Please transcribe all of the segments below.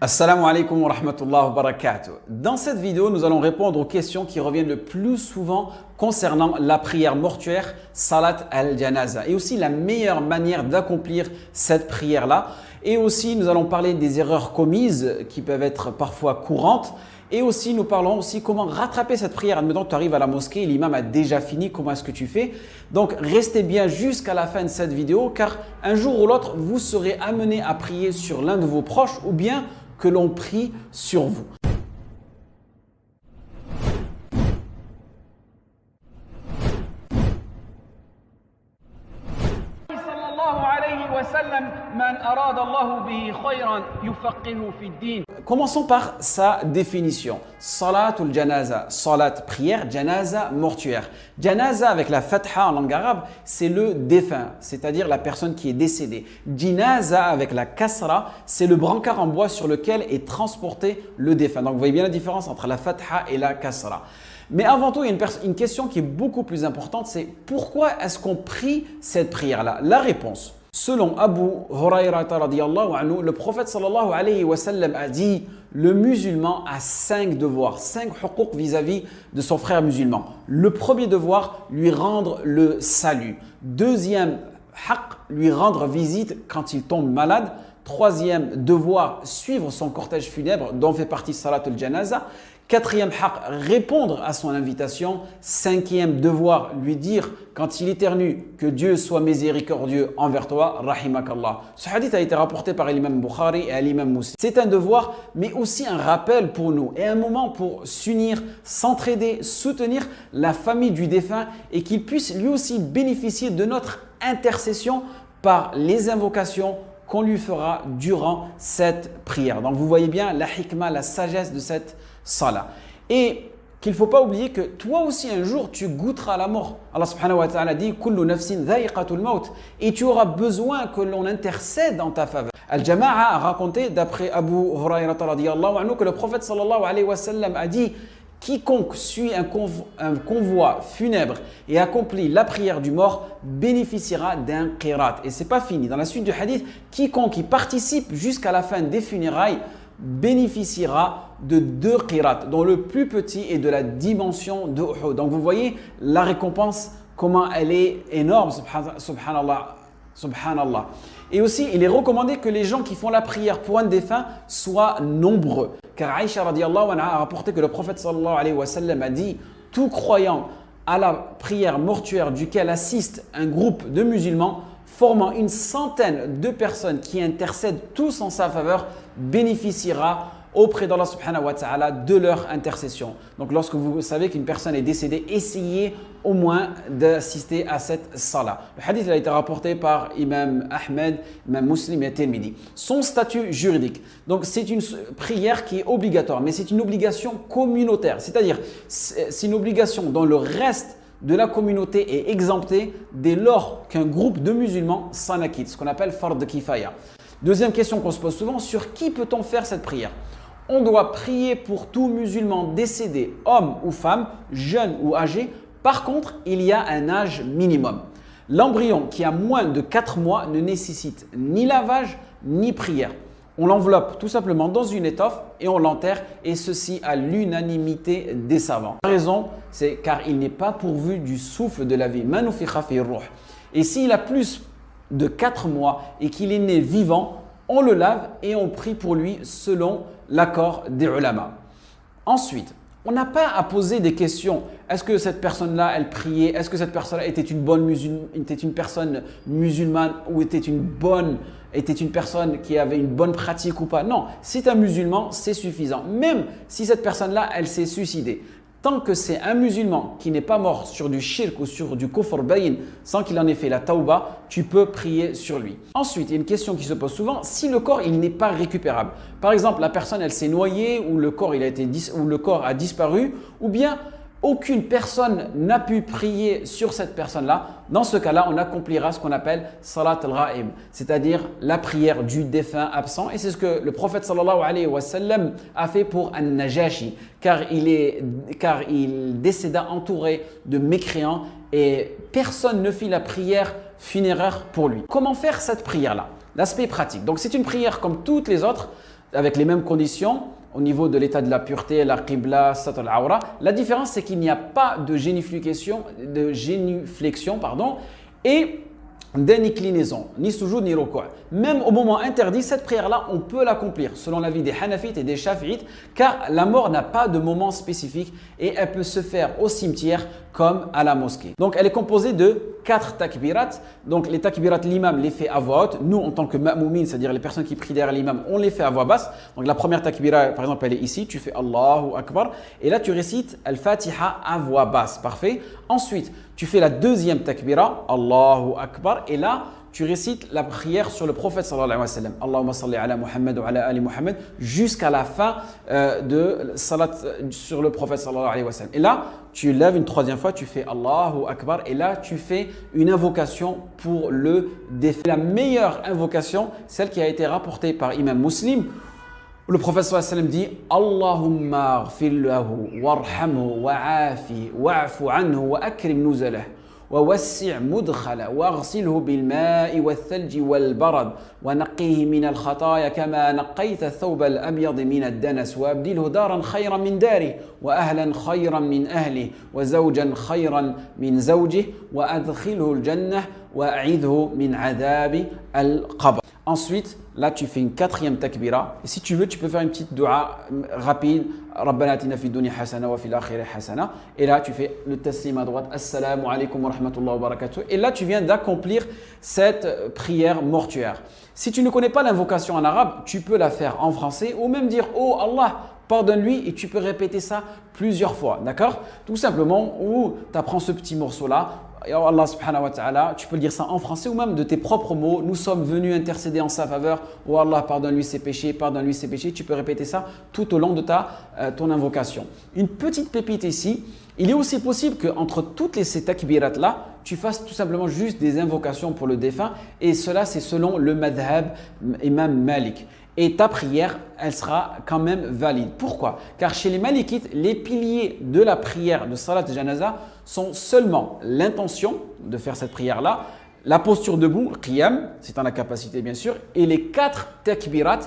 Assalamu alaikum wa rahmatullahi wa barakatuh. Dans cette vidéo, nous allons répondre aux questions qui reviennent le plus souvent concernant la prière mortuaire, Salat al-Janaza, et aussi la meilleure manière d'accomplir cette prière-là. Et aussi, nous allons parler des erreurs commises qui peuvent être parfois courantes. Et aussi, nous parlerons aussi comment rattraper cette prière. Admettons que tu arrives à la mosquée, l'imam a déjà fini, comment est-ce que tu fais? Donc, restez bien jusqu'à la fin de cette vidéo, car un jour ou l'autre, vous serez amené à prier sur l'un de vos proches ou bien que l'on prie sur vous. Commençons par sa définition. Salatul janaza, salat prière, janaza mortuaire. Janaza avec la fatha en langue arabe, c'est le défunt, c'est-à-dire la personne qui est décédée. Jinaza avec la kasra, c'est le brancard en bois sur lequel est transporté le défunt. Donc vous voyez bien la différence entre la fatha et la kasra. Mais avant tout, il y a une question qui est beaucoup plus importante, c'est pourquoi est-ce qu'on prie cette prière-là? La réponse. Selon Abu Hurayrata radiyallahu anhu, le prophète sallallahu alayhi wa sallam a dit le musulman a 5 devoirs, 5 huquq vis-à-vis de son frère musulman. Le premier devoir, lui rendre le salut. Deuxième haqq, lui rendre visite quand il tombe malade. Troisième devoir, suivre son cortège funèbre dont fait partie Salat al-Janaza. Quatrième haqq, répondre à son invitation. Cinquième devoir, lui dire quand il éternue que Dieu soit miséricordieux envers toi, rahimakallah. Ce hadith a été rapporté par l'imam Bukhari et l'imam Muslim. C'est un devoir, mais aussi un rappel pour nous et un moment pour s'unir, s'entraider, soutenir la famille du défunt et qu'il puisse lui aussi bénéficier de notre intercession par les invocations qu'on lui fera durant cette prière. Donc vous voyez bien la hikmah, la sagesse de cette salat. Et qu'il ne faut pas oublier que toi aussi un jour tu goûteras la mort. Allah subhanahu wa ta'ala dit kullu nafsin dha'iqatul maut, et tu auras besoin que l'on intercède en ta faveur. Al-Jama'a a raconté d'après Abu Hurayrata radiyallahu anhu que le prophète sallallahu alayhi wa sallam a dit quiconque suit un convoi funèbre et accomplit la prière du mort bénéficiera d'un qirat. Et c'est pas fini. Dans la suite du hadith, quiconque y participe jusqu'à la fin des funérailles bénéficiera de 2 qirats, dont le plus petit est de la dimension de Uhud. Donc vous voyez la récompense, comment elle est énorme, subhanallah, subhanallah. Et aussi, il est recommandé que les gens qui font la prière pour un défunt soient nombreux. Car Aïcha radiyallahu anha a rapporté que le prophète sallallahu alayhi wa sallam a dit « Tout croyant à la prière mortuaire duquel assiste un groupe de musulmans formant une centaine de personnes qui intercèdent tous en sa faveur bénéficiera auprès d'Allah subhanahu wa ta'ala de leur intercession. » Donc lorsque vous savez qu'une personne est décédée, essayez au moins d'assister à cette salat. Le hadith a été rapporté par Imam Ahmed, Imam Muslim et Tirmidhi. Son statut juridique. Donc c'est une prière qui est obligatoire, mais c'est une obligation communautaire. C'est-à-dire c'est une obligation dont le reste de la communauté est exempté dès lors qu'un groupe de musulmans s'en acquitte, ce qu'on appelle fard kifaya. Deuxième question qu'on se pose souvent, sur qui peut-on faire cette prière? On doit prier pour tout musulman décédé, homme ou femme, jeune ou âgé. Par contre, il y a un âge minimum. L'embryon qui a moins de 4 mois ne nécessite ni lavage ni prière. On l'enveloppe tout simplement dans une étoffe et on l'enterre, et ceci à l'unanimité des savants. La raison, c'est car il n'est pas pourvu du souffle de la vie. Et s'il a plus de 4 mois et qu'il est né vivant, on le lave et on prie pour lui selon l'accord des ulama. Ensuite, on n'a pas à poser des questions. Est-ce que cette personne-là, elle priait? Est-ce que cette personne-là était une personne musulmane ou était une personne qui avait une bonne pratique ou pas? Non, c'est un musulman, c'est suffisant. Même si cette personne-là, elle s'est suicidée. Tant que c'est un musulman qui n'est pas mort sur du shirk ou sur du kufr bayin sans qu'il en ait fait la tauba, tu peux prier sur lui. Ensuite, il y a une question qui se pose souvent, si le corps il n'est pas récupérable. Par exemple, la personne elle s'est noyée ou le corps a disparu, ou bien aucune personne n'a pu prier sur cette personne-là. Dans ce cas-là, on accomplira ce qu'on appelle salat al-ghaib, c'est-à-dire la prière du défunt absent. Et c'est ce que le prophète sallallahu alayhi wa sallam a fait pour An-Najashi, car il décéda entouré de mécréants et personne ne fit la prière funéraire pour lui. Comment faire cette prière-là? L'aspect pratique. Donc c'est une prière comme toutes les autres. avec les mêmes conditions au niveau de l'état de la pureté, la qibla, satr al-awra. La différence, c'est qu'il n'y a pas de génuflexion, et d'inclinaison, ni sujoud ni ruku'. Même au moment interdit, cette prière-là, on peut l'accomplir selon l'avis des Hanafites et des Shafi'ites, car la mort n'a pas de moment spécifique et elle peut se faire au cimetière comme à la mosquée. Donc elle est composée de 4 takbirat. Donc les takbirat, l'imam les fait à voix haute. Nous, en tant que ma'moumin, c'est-à-dire les personnes qui prient derrière l'imam, on les fait à voix basse. Donc la première takbira, par exemple, elle est ici. Tu fais Allahu Akbar. Et là, tu récites Al-Fatiha à voix basse. Parfait. Ensuite, tu fais la deuxième takbira, Allahu Akbar. Et là, tu récites la prière sur le prophète sallallahu alayhi wa sallam. Allahumma salli ala Muhammad wa ala ali Muhammad jusqu'à la fin de salat sur le prophète sallallahu alayhi wa sallam. Et là, tu lèves une troisième fois, tu fais Allahu Akbar et là, tu fais une invocation pour le défunt. La meilleure invocation, celle qui a été rapportée par Imam Muslim, où le prophète sallallahu alayhi wa sallam dit Allahumma ghfir lahu warhamhu wa'afi wa'fu anhu wa akrim nuzalah. ووسع مدخله واغسله بالماء والثلج والبرد ونقيه من الخطايا كما نقيت الثوب الأبيض من الدنس وأبدله دارا خيرا من داره وأهلا خيرا من أهله وزوجا خيرا من زوجه وأدخله الجنة وأعيذه من عذاب القبر. Ensuite, là, tu fais une quatrième takbira. Et si tu veux, tu peux faire une petite dua rapide. Rabbana atina fid dunya hasana wa fil akhirati hasana. Et là, tu fais le taslim à droite. Assalamu alaikum wa rahmatullahi wa barakatuh. Et là, tu viens d'accomplir cette prière mortuaire. Si tu ne connais pas l'invocation en arabe, tu peux la faire en français ou même dire « Oh Allah ». Pardonne-lui et tu peux répéter ça plusieurs fois, d'accord? Tout simplement, ou tu apprends ce petit morceau-là, et Allah subhanahu wa ta'ala, tu peux le dire ça en français ou même de tes propres mots. Nous sommes venus intercéder en sa faveur. Oh Allah, pardonne-lui ses péchés, pardonne-lui ses péchés. Tu peux répéter ça tout au long de ton invocation. Une petite pépite ici, il est aussi possible qu'entre toutes ces takbirat-là, tu fasses tout simplement juste des invocations pour le défunt. Et cela, c'est selon le madhab Imam Malik. Et ta prière, elle sera quand même valide. Pourquoi? Car chez les Malikites, les piliers de la prière de Salat Janaza sont seulement l'intention de faire cette prière-là, la posture debout, qiyam, c'est en la capacité bien sûr, et les 4 takbirat,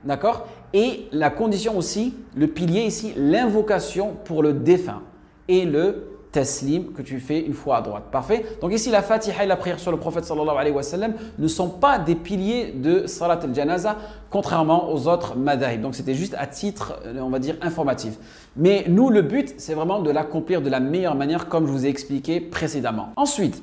d'accord? Et la condition aussi, le pilier ici, l'invocation pour le défunt et le taslim que tu fais une fois à droite. Parfait. Donc ici, la Fatiha et la prière sur le prophète sallallahu alayhi wa sallam ne sont pas des piliers de Salat al-Janaza, contrairement aux autres madhahib. Donc c'était juste à titre, on va dire, informatif. Mais nous, le but, c'est vraiment de l'accomplir de la meilleure manière, comme je vous ai expliqué précédemment. Ensuite,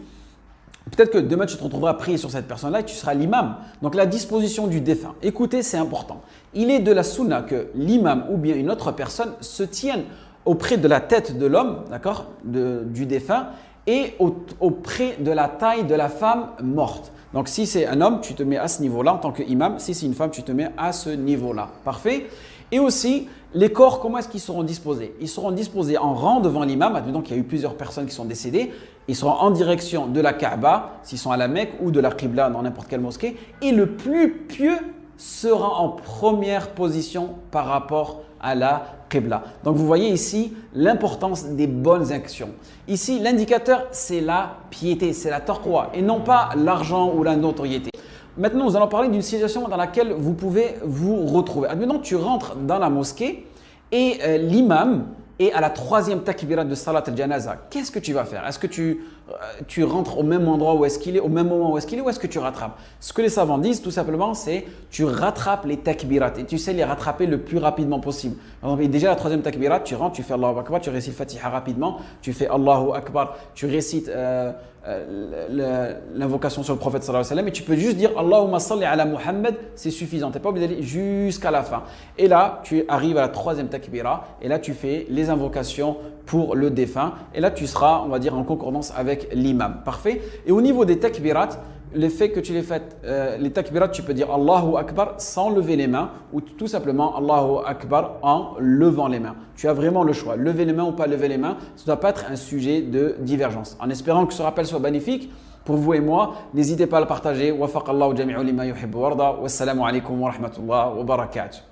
peut-être que demain, tu te retrouveras à prier sur cette personne-là et tu seras l'imam. Donc la disposition du défunt. Écoutez, c'est important. Il est de la sunna que l'imam ou bien une autre personne se tienne auprès de la tête de l'homme, d'accord, du défunt, et auprès de la taille de la femme morte. Donc si c'est un homme, tu te mets à ce niveau-là en tant qu'imam. Si c'est une femme, tu te mets à ce niveau-là. Parfait. Et aussi, les corps, comment est-ce qu'ils seront disposés? Ils seront disposés en rang devant l'imam. Admettons qu'il y a eu plusieurs personnes qui sont décédées. Ils seront en direction de la Kaaba, s'ils sont à la Mecque, ou de la Qibla dans n'importe quelle mosquée. Et le plus pieux sera en première position par rapport à la Qibla. Donc vous voyez ici l'importance des bonnes actions. Ici, l'indicateur, c'est la piété, c'est la taqwa et non pas l'argent ou la notoriété. Maintenant, nous allons parler d'une situation dans laquelle vous pouvez vous retrouver. Admettons, tu rentres dans la mosquée et l'imam est à la 3e takbirat de Salat al-Janaza. Qu'est-ce que tu vas faire? Est-ce que tu rentres au même endroit où est-ce qu'il est, au même moment où est-ce qu'il est, ou est-ce que tu rattrapes? Ce que les savants disent tout simplement, c'est tu rattrapes les takbirat et tu sais les rattraper le plus rapidement possible. Par exemple, déjà la 3e takbirat, tu rentres, tu fais Allahu Akbar, tu récites Fatiha rapidement, tu fais Allahu Akbar, tu récites l'invocation sur le prophète sallallahu alayhi wa sallam et tu peux juste dire Allahumma salli ala Muhammad, c'est suffisant, tu n'es pas obligé d'aller jusqu'à la fin. Et là, tu arrives à la 3e takbira et là, tu fais les invocations pour le défunt et là, tu seras, on va dire, en concordance avec l'imam. Parfait. Et au niveau des takbirat, le fait que tu les fasses, les takbirat, tu peux dire Allahu Akbar sans lever les mains ou tout simplement Allahu Akbar en levant les mains. Tu as vraiment le choix, lever les mains ou pas lever les mains, ça ne doit pas être un sujet de divergence. En espérant que ce rappel soit bénéfique pour vous et moi, n'hésitez pas à le partager. Wafaq Allahu jami'u lima yuhibbu warda. Wassalamu alaikum wa rahmatullahi wa barakatuh.